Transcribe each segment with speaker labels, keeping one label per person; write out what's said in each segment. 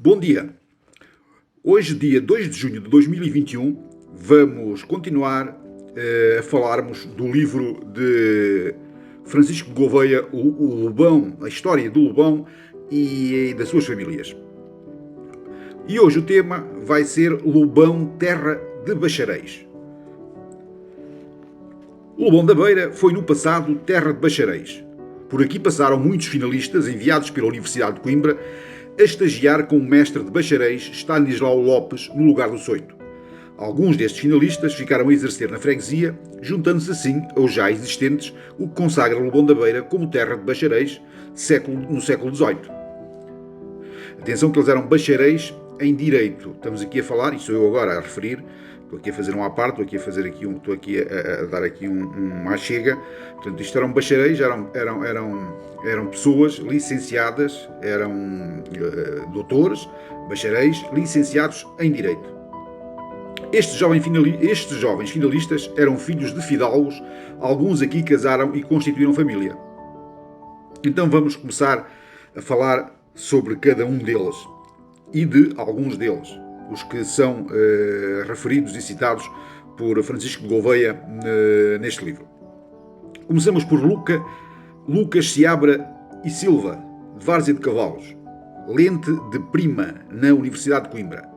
Speaker 1: Bom dia. Hoje, dia 2 de junho de 2021, vamos continuar a falarmos do livro de Francisco Gouveia, o Lobão, a história do Lobão e das suas famílias. E hoje o tema vai ser Lobão, terra de bacharéis. Lobão da Beira foi no passado terra de bacharéis. Por aqui passaram muitos finalistas enviados pela Universidade de Coimbra a estagiar com o mestre de bacharéis Stanislau Lopes no lugar do Soito. Alguns destes finalistas ficaram a exercer na freguesia, juntando-se assim aos já existentes, o que consagra Lobão da Beira como terra de bacharéis no século XVIII. Atenção que eles eram bacharéis em Direito. Estamos aqui a falar, e sou eu agora a referir, estou aqui a fazer um à parte, estou aqui a dar aqui uma chega. Portanto, isto eram bacharéis, eram pessoas licenciadas, eram doutores, bacharéis, licenciados em Direito. Estes jovens finalistas eram filhos de fidalgos, alguns aqui casaram e constituíram família. Então vamos começar a falar sobre cada um deles e de alguns deles, os que são referidos e citados por Francisco Gouveia neste livro. Começamos por Lucas Seabra e Silva, de Várzea de Cavalos, lente de prima na Universidade de Coimbra.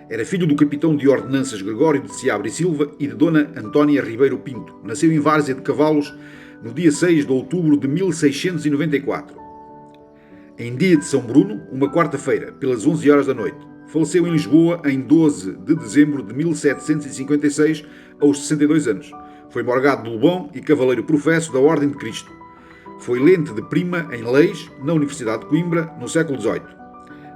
Speaker 1: Era filho do capitão de ordenanças Gregório de Seabra e Silva e de Dona Antónia Ribeiro Pinto. Nasceu em Várzea de Cavalos no dia 6 de outubro de 1694. Em dia de São Bruno, uma quarta-feira, pelas 11 horas da noite. Faleceu em Lisboa em 12 de dezembro de 1756, aos 62 anos. Foi morgado de Lobão e cavaleiro professo da Ordem de Cristo. Foi lente de prima em leis na Universidade de Coimbra, no século XVIII.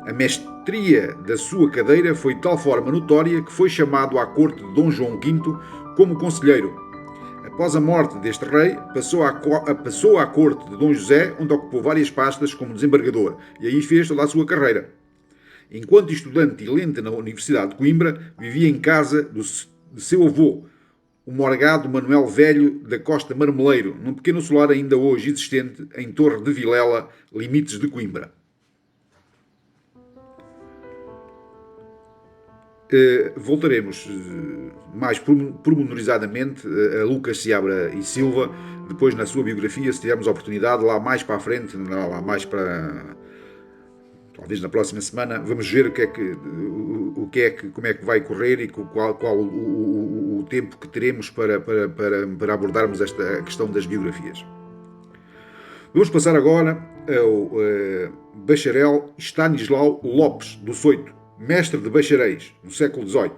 Speaker 1: A mestria da sua cadeira foi de tal forma notória que foi chamado à corte de Dom João V como conselheiro. Após a morte deste rei, passou à corte de Dom José, onde ocupou várias pastas como desembargador, e aí fez toda a sua carreira. Enquanto estudante e lente na Universidade de Coimbra, vivia em casa de seu avô, o morgado Manuel Velho da Costa Marmeleiro, num pequeno solar ainda hoje existente em Torre de Vilela, limites de Coimbra. Voltaremos mais pormenorizadamente a Lucas Seabra e Silva, depois na sua biografia, se tivermos a oportunidade, lá mais para a frente, talvez na próxima semana, vamos ver como é que vai correr e qual o tempo que teremos para abordarmos esta questão das biografias. Vamos passar agora ao bacharel Stanislau Lopes, do Soito, mestre de bacharéis, no século XVIII.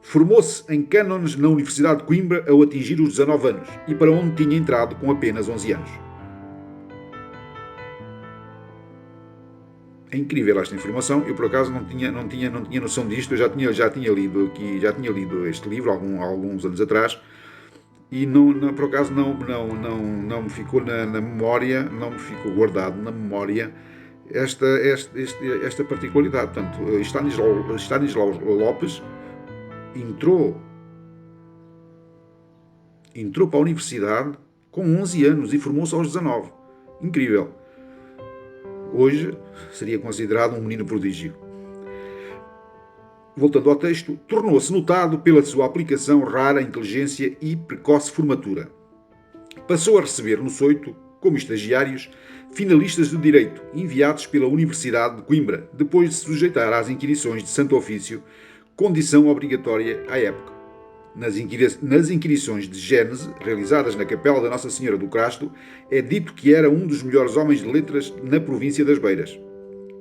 Speaker 1: Formou-se em cânones na Universidade de Coimbra ao atingir os 19 anos e para onde tinha entrado com apenas 11 anos. É incrível esta informação, eu por acaso não tinha noção disto, eu já tinha lido este livro alguns anos atrás e por acaso não me ficou na memória, não me ficou guardado na memória esta particularidade. Portanto, Stanislau Lopes entrou para a universidade com 11 anos e formou-se aos 19. Incrível. Hoje seria considerado um menino prodígio. Voltando ao texto, tornou-se notado pela sua aplicação rara, inteligência e precoce formatura. Passou a receber no Soito, como estagiários, finalistas de Direito, enviados pela Universidade de Coimbra, depois de se sujeitar às inquirições de Santo Ofício, condição obrigatória à época. Nas inquirições de Gênese, realizadas na Capela da Nossa Senhora do Crasto, é dito que era um dos melhores homens de letras na província das Beiras.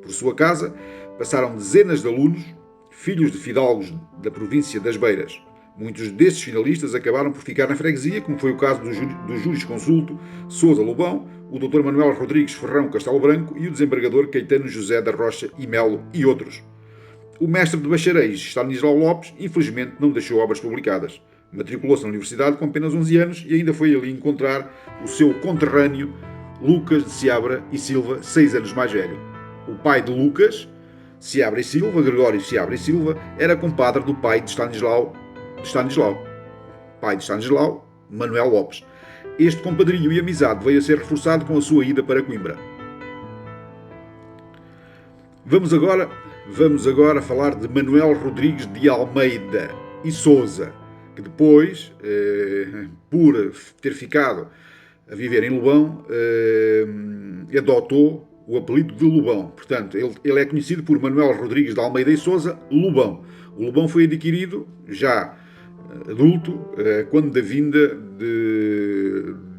Speaker 1: Por sua casa, passaram dezenas de alunos, filhos de fidalgos da província das Beiras. Muitos destes finalistas acabaram por ficar na freguesia, como foi o caso do jurisconsulto Sousa Lobão, o Dr. Manuel Rodrigues Ferrão Castelo Branco e o desembargador Caetano José da Rocha e Melo e outros. O mestre de bacharéis, Stanislau Lopes, infelizmente não deixou obras publicadas. Matriculou-se na universidade com apenas 11 anos e ainda foi ali encontrar o seu conterrâneo Lucas de Seabra e Silva, 6 anos mais velho. O pai de Lucas, Seabra e Silva, Gregório Seabra e Silva, era compadre do pai de Stanislau, Manuel Lopes. Este compadrio e amizade veio a ser reforçado com a sua ida para Coimbra. Vamos agora falar de Manuel Rodrigues de Almeida e Sousa, que depois, por ter ficado a viver em Lobão, adotou o apelido de Lobão. Portanto, ele é conhecido por Manuel Rodrigues de Almeida e Sousa, Lobão. O Lobão foi adquirido já adulto, quando da vinda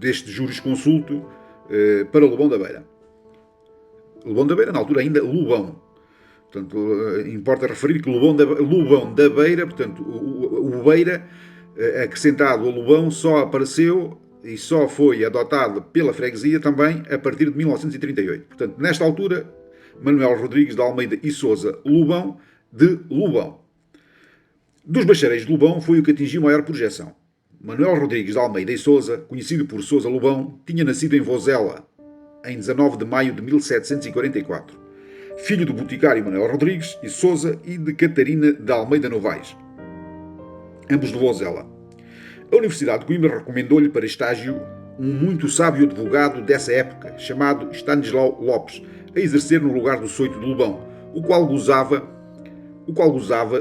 Speaker 1: deste jurisconsulto para Lobão da Beira. Lobão da Beira, na altura ainda Lobão. Portanto, importa referir que Lobão da Beira, portanto, o Beira acrescentado ao Lobão só apareceu e só foi adotado pela freguesia também a partir de 1938. Portanto, nesta altura, Manuel Rodrigues de Almeida e Sousa, Lobão de Lobão. Dos bacharéis de Lobão foi o que atingiu maior projeção. Manuel Rodrigues de Almeida e Sousa, conhecido por Sousa Lobão, tinha nascido em Vozela, em 19 de maio de 1744. Filho do boticário Manuel Rodrigues e Sousa e de Catarina de Almeida Novaes, ambos de Vozela. A Universidade de Coimbra recomendou-lhe para estágio um muito sábio advogado dessa época, chamado Stanislau Lopes, a exercer no lugar do Soito de Lobão, o qual gozava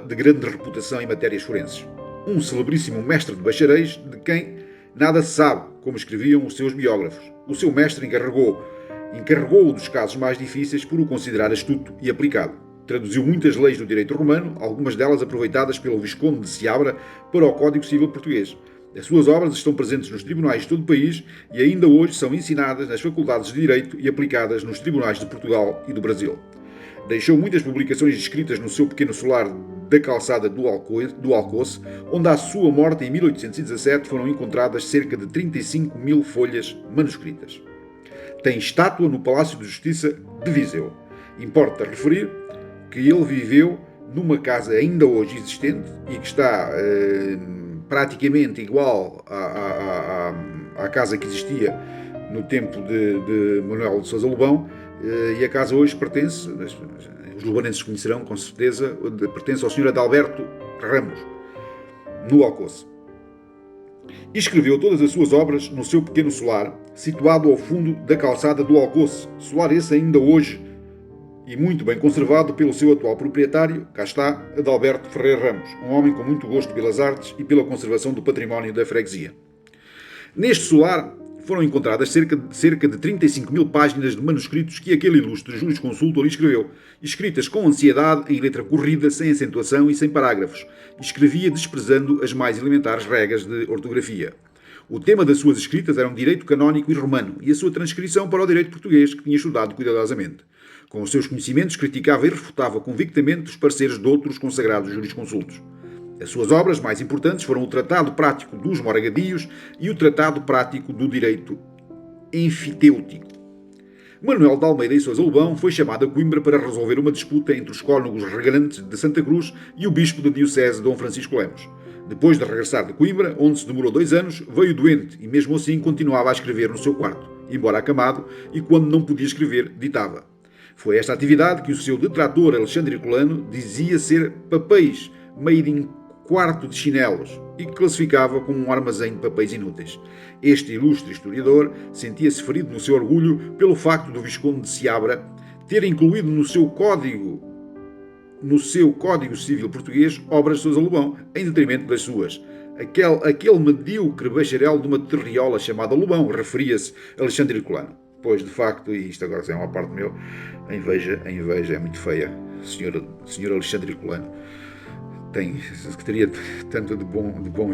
Speaker 1: de grande reputação em matérias forenses. Um celebríssimo mestre de bacharéis, de quem nada se sabe, como escreviam os seus biógrafos. O seu mestre encarregou-o dos casos mais difíceis por o considerar astuto e aplicado. Traduziu muitas leis do direito romano, algumas delas aproveitadas pelo Visconde de Seabra para o Código Civil português. As suas obras estão presentes nos tribunais de todo o país e ainda hoje são ensinadas nas faculdades de Direito e aplicadas nos tribunais de Portugal e do Brasil. Deixou muitas publicações escritas no seu pequeno solar da calçada do Alcoce, onde à sua morte em 1817 foram encontradas cerca de 35 mil folhas manuscritas. Tem estátua no Palácio de Justiça de Viseu. Importa referir que ele viveu numa casa ainda hoje existente e que está praticamente igual à casa que existia no tempo de Manuel de Sousa Lobão, e a casa hoje pertence, os lubanenses conhecerão com certeza, pertence ao Sr. Adalberto Ramos, no Alcoce. E escreveu todas as suas obras no seu pequeno solar, situado ao fundo da calçada do Alcoce, solar esse ainda hoje e muito bem conservado pelo seu atual proprietário, cá está, Adalberto Ferreira Ramos, um homem com muito gosto pelas artes e pela conservação do património da freguesia. Neste solar foram encontradas cerca de 35 mil páginas de manuscritos que aquele ilustre jurisconsulto ali escreveu, escritas com ansiedade, em letra corrida, sem acentuação e sem parágrafos. Escrevia desprezando as mais elementares regras de ortografia. O tema das suas escritas era um direito canónico e romano e a sua transcrição para o direito português, que tinha estudado cuidadosamente. Com os seus conhecimentos, criticava e refutava convictamente os pareceres de outros consagrados jurisconsultos. As suas obras mais importantes foram o Tratado Prático dos Moragadios e o Tratado Prático do Direito Enfitêutico. Manuel de Almeida e Sousa Lobão foi chamado a Coimbra para resolver uma disputa entre os cônegos regantes de Santa Cruz e o bispo da diocese Dom Francisco Lemos. Depois de regressar de Coimbra, onde se demorou 2 anos, veio doente e mesmo assim continuava a escrever no seu quarto, embora acamado, e quando não podia escrever, ditava. Foi esta atividade que o seu detrator Alexandre Herculano dizia ser papéis made in quarto de chinelos e que classificava como um armazém de papéis inúteis. Este ilustre historiador sentia-se ferido no seu orgulho pelo facto do Visconde de Seabra ter incluído no seu Código Civil português obras de Sousa Lobão, em detrimento das suas. Aquele medíocre bacharel de uma terriola chamada Lobão, referia-se Alexandre Herculano. Pois, de facto, e isto agora é uma parte meu, a inveja é muito feia. Senhor Alexandre Herculano que teria tanto de bom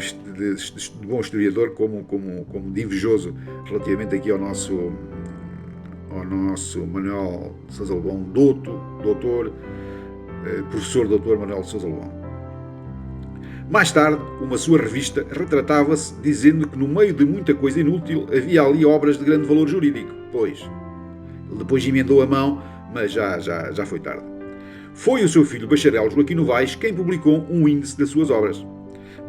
Speaker 1: historiador como de invejoso relativamente aqui ao nosso Manuel de Sousa Lobão, professor doutor Manuel de Sousa Lobão. Mais tarde, uma sua revista retratava-se dizendo que no meio de muita coisa inútil havia ali obras de grande valor jurídico. Pois, ele depois emendou a mão, mas já foi tarde. Foi o seu filho bacharel Joaquim Novaes quem publicou um índice das suas obras.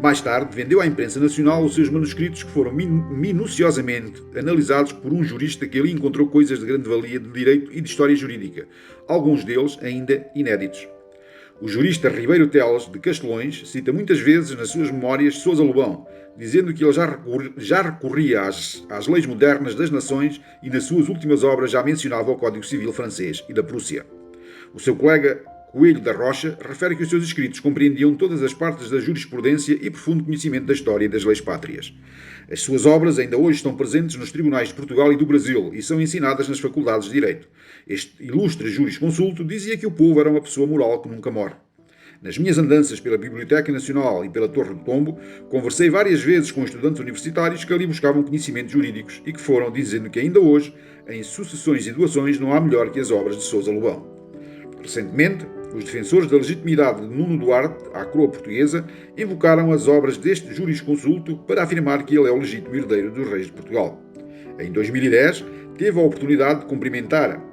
Speaker 1: Mais tarde, vendeu à imprensa nacional os seus manuscritos que foram minuciosamente analisados por um jurista que ali encontrou coisas de grande valia de direito e de história jurídica, alguns deles ainda inéditos. O jurista Ribeiro Teles, de Castelões, cita muitas vezes nas suas memórias Sousa Lobão, dizendo que ele já recorria às leis modernas das nações e nas suas últimas obras já mencionava o Código Civil francês e da Prússia. O seu colega Coelho da Rocha refere que os seus escritos compreendiam todas as partes da jurisprudência e profundo conhecimento da história e das leis pátrias. As suas obras ainda hoje estão presentes nos tribunais de Portugal e do Brasil e são ensinadas nas faculdades de Direito. Este ilustre jurisconsulto dizia que o povo era uma pessoa moral que nunca morre. Nas minhas andanças pela Biblioteca Nacional e pela Torre do Tombo, conversei várias vezes com estudantes universitários que ali buscavam conhecimentos jurídicos e que foram dizendo que ainda hoje, em sucessões e doações, não há melhor que as obras de Sousa Lobão. Recentemente, os defensores da legitimidade de Nuno Duarte à coroa portuguesa invocaram as obras deste jurisconsulto para afirmar que ele é o legítimo herdeiro dos reis de Portugal. Em 2010, tive a oportunidade de cumprimentar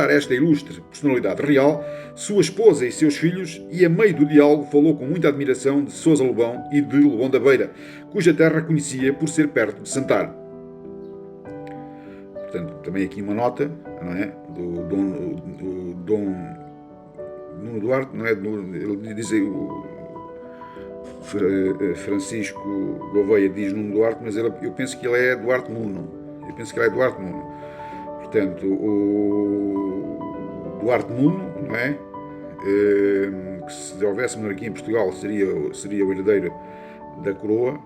Speaker 1: esta ilustre personalidade real, sua esposa e seus filhos, e a meio do diálogo falou com muita admiração de Sousa Lobão e de Lobão da Beira, cuja terra conhecia por ser perto de Santar. Portanto, também aqui uma nota, não é? Do Dom Nuno Duarte, não é? Ele diz o Francisco Gouveia diz Nuno Duarte, mas eu penso que ele é Duarte Nuno. Portanto, o Duarte Nuno, não é? Que se houvesse monarquia em Portugal seria o herdeiro da coroa,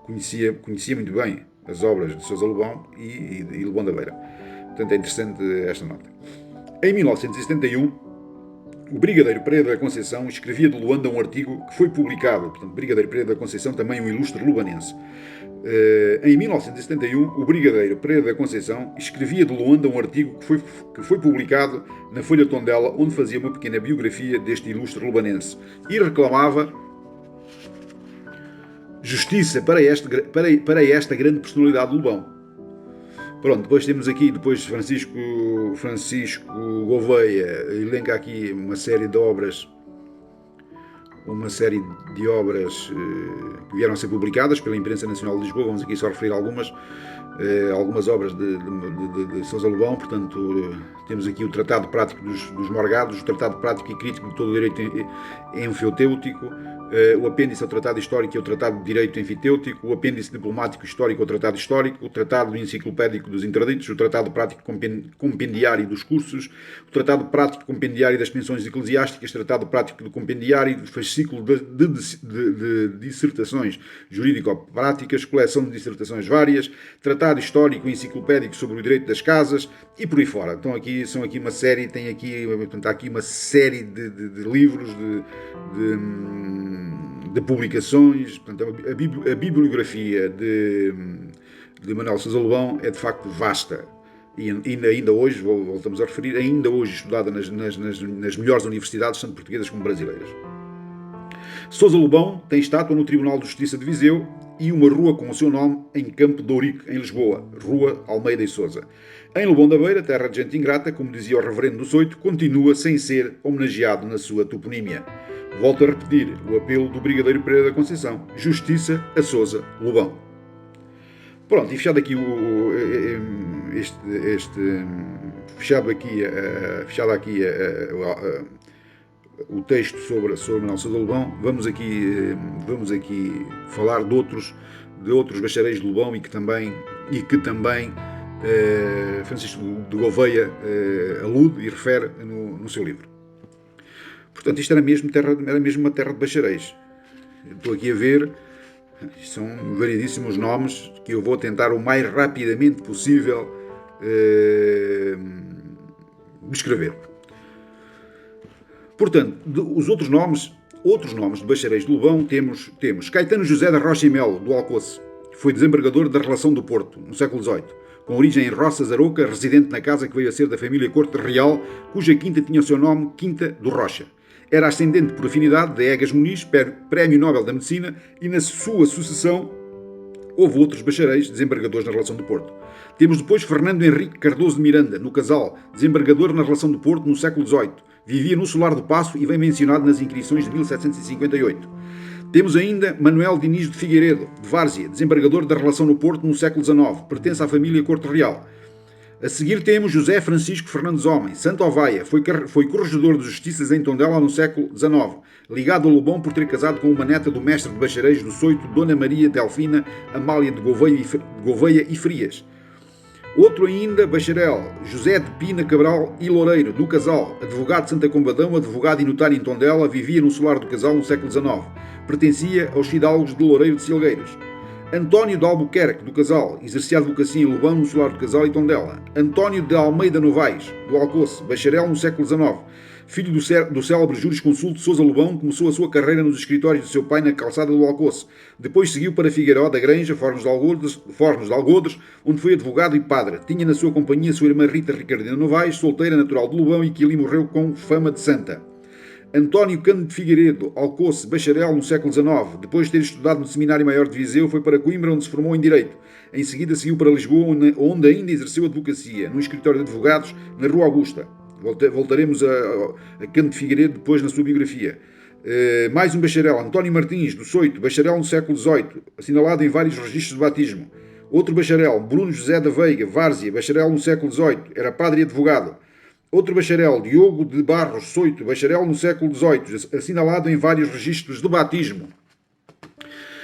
Speaker 1: conhecia muito bem as obras de Sousa Lobão e Lobão da Beira. Portanto, é interessante esta nota. Em 1971, o Brigadeiro Pereira da Conceição escrevia de Luanda um artigo que foi publicado. Portanto, Brigadeiro Pereira da Conceição, também um ilustre lubanense. Em 1971, o Brigadeiro Pereira da Conceição escrevia de Luanda um artigo que foi publicado na Folha Tondela, onde fazia uma pequena biografia deste ilustre lubanense e reclamava justiça para esta grande personalidade do Lobão. Pronto, depois temos aqui, Francisco Gouveia elenca aqui uma série de obras que vieram a ser publicadas pela Imprensa Nacional de Lisboa. Vamos aqui só referir algumas obras de Sousa Lobão. Portanto, temos aqui o Tratado Prático dos Morgados, o Tratado Prático e Crítico de todo o Direito Enfeutêutico, o apêndice ao Tratado Histórico e ao Tratado de Direito Enfitêutico, o apêndice diplomático histórico ao Tratado Histórico, o Tratado Enciclopédico dos Interditos, o Tratado Prático Compendiário dos Cursos, o Tratado Prático Compendiário das Pensões Eclesiásticas, o Tratado Prático do Compendiário, o fascículo de dissertações jurídico-práticas, coleção de dissertações várias, Tratado Histórico e Enciclopédico sobre o Direito das Casas e por aí fora. Então são aqui uma série, há aqui uma série de livros, de publicações. Portanto, a bibliografia de Manuel Sousa Lobão é de facto vasta e ainda hoje, voltamos a referir, ainda hoje estudada nas melhores universidades, tanto portuguesas como brasileiras. Sousa Lobão tem estátua no Tribunal de Justiça de Viseu e uma rua com o seu nome em Campo de Ourique, em Lisboa, Rua Almeida e Sousa. Em Lobão da Beira, terra de gente ingrata, como dizia o reverendo do Soito, continua sem ser homenageado na sua toponímia. Volto a repetir o apelo do Brigadeiro Pereira da Conceição: justiça a Sousa Lobão. Pronto, e fechado aqui o texto sobre Manuel Sousa Lobão, vamos aqui falar de outros bacharéis de Lobão e que também Francisco de Gouveia alude e refere no seu livro. Portanto, isto era mesmo uma terra de bacharéis. Estou aqui a ver, são variedíssimos nomes que eu vou tentar o mais rapidamente possível descrever. Portanto, os outros nomes de bacharéis de Lobão, temos Caetano José da Rocha e Melo, do Alcoce, que foi desembargador da Relação do Porto, no século XVIII, com origem em Roças, Aroca, residente na casa que veio a ser da família Corte Real, cuja quinta tinha o seu nome Quinta do Rocha. Era ascendente por afinidade de Egas Muniz, Prémio Nobel da Medicina, e na sua sucessão houve outros bacharéis desembargadores na Relação do Porto. Temos depois Fernando Henrique Cardoso de Miranda, no Casal, desembargador na Relação do Porto no século XVIII. Vivia no Solar do Paço e vem mencionado nas inscrições de 1758. Temos ainda Manuel Diniz de Figueiredo, de Várzea, desembargador da Relação no Porto no século XIX, pertence à família Corte Real. A seguir temos José Francisco Fernandes Homem, Santo Ovaia, foi corregedor de justiças em Tondela no século XIX, ligado a Lobão por ter casado com uma neta do mestre de bacharéis do Soito, Dona Maria Delfina Amália de Gouveia e Frias. Outro ainda, bacharel José de Pina Cabral e Loureiro, do Casal, advogado de Santa Combadão, advogado e notário em Tondela, vivia no solar do Casal no século XIX. Pertencia aos fidalgos de Loureiro de Silgueiros. António de Albuquerque, do Casal, exercia a advocacia em Lobão, no solar do Casal e Tondela. António de Almeida Novaes, do Alcoce, bacharel no século XIX. Filho do célebre jurisconsulto de Sousa Lobão, começou a sua carreira nos escritórios de seu pai na calçada do Alcoce. Depois seguiu para Figueiró da Granja, Fornos de Algodres, onde foi advogado e padre. Tinha na sua companhia sua irmã Rita Ricardina Novaes, solteira natural de Lobão e que ali morreu com fama de santa. António Cândido de Figueiredo, Alcoce, bacharel no século XIX. Depois de ter estudado no Seminário Maior de Viseu, foi para Coimbra, onde se formou em Direito. Em seguida seguiu para Lisboa, onde ainda exerceu advocacia, num escritório de advogados, na Rua Augusta. Voltaremos a Cândido de Figueiredo depois na sua biografia. Mais um bacharel, António Martins, do Soito, bacharel no século XVIII, assinalado em vários registros de batismo. Outro bacharel, Bruno José da Veiga, Várzea, bacharel no século XVIII, era padre e advogado. Outro bacharel, Diogo de Barros, Soito, bacharel no século XVIII, assinalado em vários registros de batismo.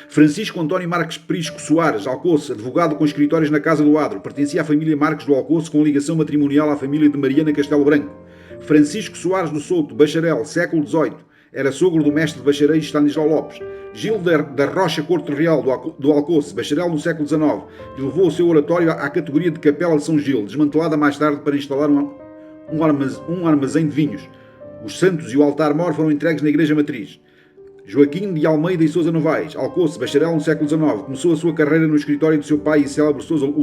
Speaker 1: Francisco António Marques Prisco Soares, Alcoce, advogado com escritórios na Casa do Adro, pertencia à família Marques do Alcoce com ligação matrimonial à família de Mariana Castelo Branco. Francisco Soares do Souto, bacharel, século XVIII, era sogro do mestre de bacharéis Stanislau Lopes. Gil da Rocha Corte Real do Alcoce, bacharel no século XIX, que levou o seu oratório à categoria de Capela de São Gil, desmantelada mais tarde para instalar um armazém de vinhos. Os santos e o altar-mor foram entregues na Igreja Matriz. Joaquim de Almeida e Sousa Novaes, Alcoce, bacharel no século XIX, começou a sua carreira no escritório do seu pai e o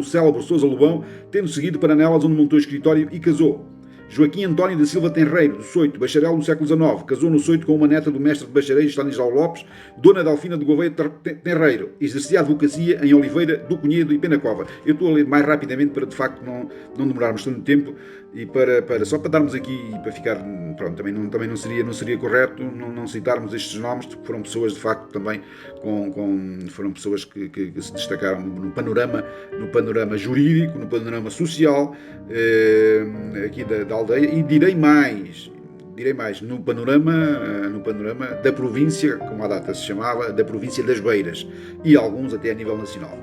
Speaker 1: célebre Sousa Lobão, tendo seguido para Nelas, onde montou o escritório e casou. Joaquim António da Silva Tenreiro, do Soito, bacharel no século XIX, casou no Soito com uma neta do mestre de bacharéis Stanislau Lopes, dona Delfina de Gouveia Tenreiro. Exercia a advocacia em Oliveira do Cunhedo e Penacova. Eu estou a ler mais rapidamente para, de facto, não demorarmos tanto tempo e só para darmos aqui e para ficar, pronto, também não seria correto não citarmos estes nomes, porque foram pessoas, de facto, também foram pessoas que se destacaram no panorama jurídico, no panorama social, aqui da aldeia, e direi mais, no panorama da província, como à data se chamava, da província das Beiras, e alguns até a nível nacional.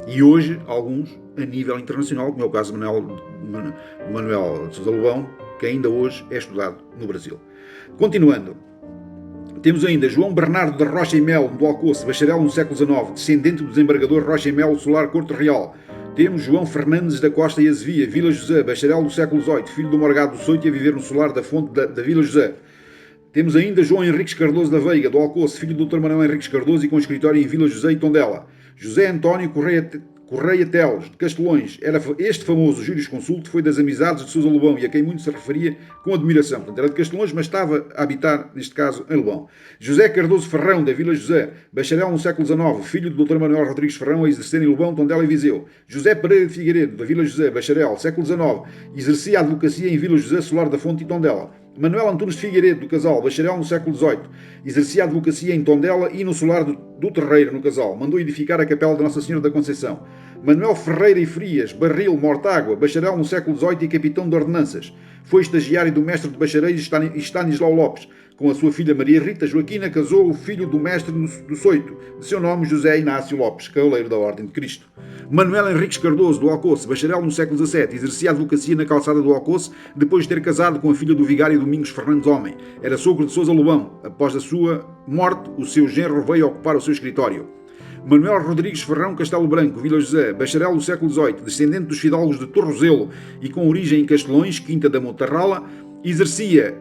Speaker 1: E hoje, alguns a nível internacional, como é o caso de Manuel de Sousa Lobão, que ainda hoje é estudado no Brasil. Continuando, temos ainda João Bernardo da Rocha e Melo, do Alcoce, bacharel no século XIX, descendente do desembargador Rocha e Melo, solar Corte Real. Temos João Fernandes da Costa e Azevia, Vila José, bacharel do século XVIII, filho do Morgado do Soito e a viver no solar da fonte da Vila José. Temos ainda João Henriques Cardoso da Veiga, do Alcoce, filho do Dr. Manuel Henriques Cardoso e com escritório em Vila José e Tondela. José António Correia Teles, de Castelões, este famoso jurisconsulto, foi das amizades de Sousa Lobão e a quem muito se referia com admiração. Portanto, era de Castelões, mas estava a habitar, neste caso, em Lobão. José Cardoso Ferrão, da Vila José, bacharel no século XIX, filho do Dr. Manuel Rodrigues Ferrão, a exercer em Lobão, Tondela e Viseu. José Pereira de Figueiredo, da Vila José, bacharel, século XIX, exercia a advocacia em Vila José, solar da Fonte e Tondela. Manuel Antunes de Figueiredo, do Casal, bacharel no século XVIII, exercia a advocacia em Tondela e no solar do Terreiro, no Casal. Mandou edificar a capela de Nossa Senhora da Conceição. Manuel Ferreira e Frias, Barril, Mortágua, bacharel no século XVIII e capitão de ordenanças. Foi estagiário do mestre de bacharéis Stanislau Lopes. Com a sua filha Maria Rita Joaquina, casou o filho do mestre do Soito, de seu nome José Inácio Lopes, cavaleiro da Ordem de Cristo. Manuel Henriques Cardoso, do Alcoce, bacharel no século XVII, exercia a advocacia na calçada do Alcoce, depois de ter casado com a filha do vigário Domingos Fernandes Homem. Era sogro de Sousa Lobão. Após a sua morte, o seu genro veio ocupar o seu escritório. Manuel Rodrigues Ferrão Castelo Branco, Vila José, bacharel do século XVIII, descendente dos fidalgos de Torrozelo e com origem em Castelões, Quinta da Moitarrala, exercia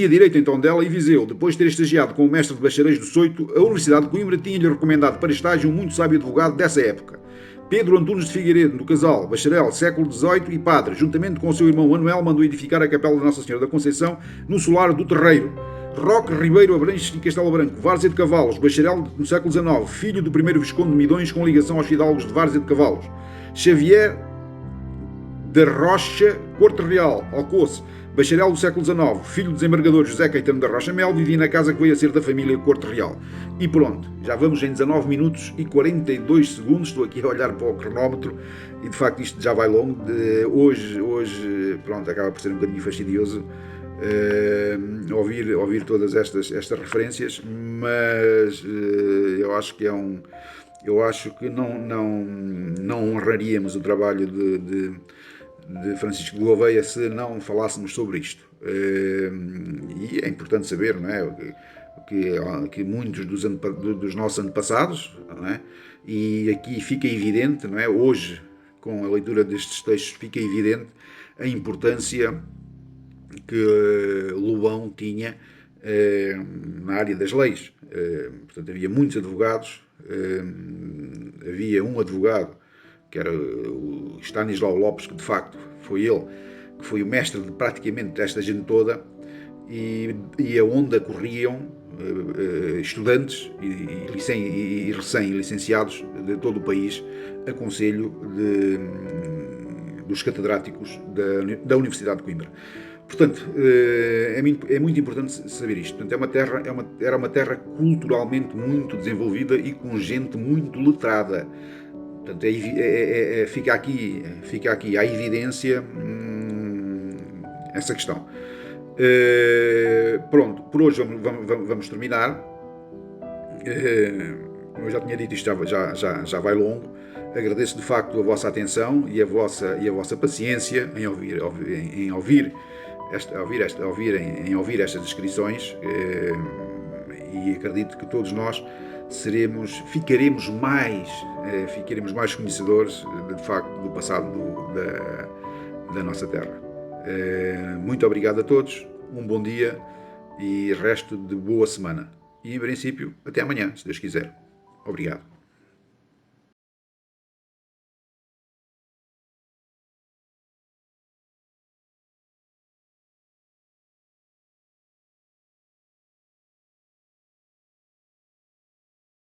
Speaker 1: direito em Tondela e Viseu. Depois de ter estagiado com o mestre de bacharéis do Soito, a Universidade de Coimbra tinha-lhe recomendado para estágio um muito sábio advogado dessa época. Pedro Antunes de Figueiredo, do Casal, bacharel, século XVIII e padre, juntamente com o seu irmão Manuel, mandou edificar a capela de Nossa Senhora da Conceição no solar do Terreiro. Roque Ribeiro Abranches e Castelo Branco, Várzea de Cavalos, bacharel no século XIX, filho do primeiro Visconde de Midões com ligação aos fidalgos de Várzea de Cavalos. Xavier da Rocha Corte Real, Alcoce, bacharel do século XIX, filho do desembargador José Caetano da Rocha Mel, vivia na casa que veio a ser da família Corte Real. E pronto, já vamos em 19 minutos e 42 segundos, estou aqui a olhar para o cronómetro e de facto isto já vai longo. Hoje pronto, acaba por ser um bocadinho fastidioso ouvir todas estas referências, mas eu acho que é eu acho que não honraríamos o trabalho de Francisco de Gouveia se não falássemos sobre isto. E é importante saber, não é? Que muitos dos nossos antepassados, não é? E aqui fica evidente, não é? Hoje, com a leitura destes textos, fica evidente a importância que Lobão tinha na área das leis. Portanto, havia muitos advogados, havia um advogado, que era o Stanislau Lopes, que de facto foi ele, que foi o mestre de praticamente esta gente toda, e aonde corriam estudantes e recém-licenciados de todo o país a conselho dos catedráticos da Universidade de Coimbra. Portanto, é muito importante saber isto. Portanto, era uma terra culturalmente muito desenvolvida e com gente muito letrada. Portanto, fica aqui à evidência essa questão. Pronto, por hoje vamos terminar. Como eu já tinha dito, isto já vai longo. Agradeço de facto a vossa atenção e a vossa paciência em ouvir estas descrições, e acredito que todos nós ficaremos mais conhecedores de facto do passado da nossa terra. Muito obrigado a todos, um bom dia e resto de boa semana. E em princípio, até amanhã, se Deus quiser. Obrigado.